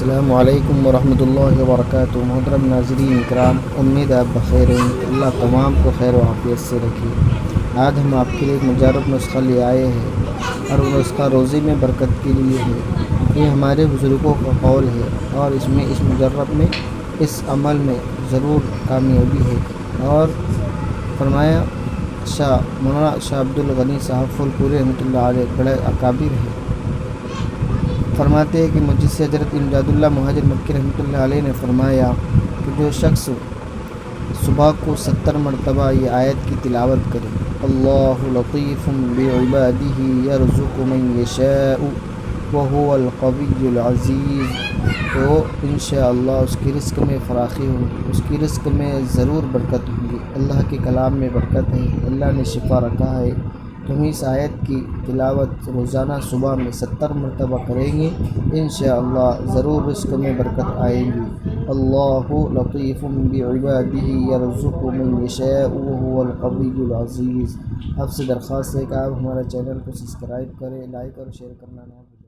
السلام علیکم ورحمۃ اللہ وبرکاتہ۔ محترم ناظرین کرام، امید آپ بخیر ہیں، اللہ تمام کو خیر و عافیت سے رکھے۔ آج ہم آپ کے لیے ایک مجرب نسخہ لے آئے ہیں اور وہ نسخہ روزی میں برکت کے لیے ہے۔ یہ ہمارے بزرگوں کا قول ہے اور اس مجرب میں اس عمل میں ضرور کامیابی ہے۔ اور فرمایا مولانا شاہ عبد الغنی صاحب پھول پوری رحمۃ اللہ علیہ بڑے اکابر ہیں، فرماتے ہیں کہ مجھ سے حضرت امداد اللہ مہاجر مکی رحمۃ اللہ علیہ نے فرمایا کہ جو شخص صبح کو 70 مرتبہ یہ آیت کی تلاوت کرے، اللہ لطیف بعبادہ یرزق من یشاء وہو القوی العزیز، تو انشاءاللہ اس کی رزق میں فراخی ہوگی، اس کی رزق میں ضرور برکت ہوگی۔ اللہ کے کلام میں برکت ہے، اللہ نے شفا رکھا ہے۔ تو ہم اس آیت کی تلاوت روزانہ صبح میں 70 مرتبہ کریں گے، انشاءاللہ ضرور رزق میں برکت آئے گی۔ اللہ لطیف بعبادہ یرزق من یشاء وہو القوی العزیز۔ آپ سے درخواست ہے کہ آپ ہمارے چینل کو سبسکرائب کریں، لائک اور شیئر کرنا نہ بھولیں۔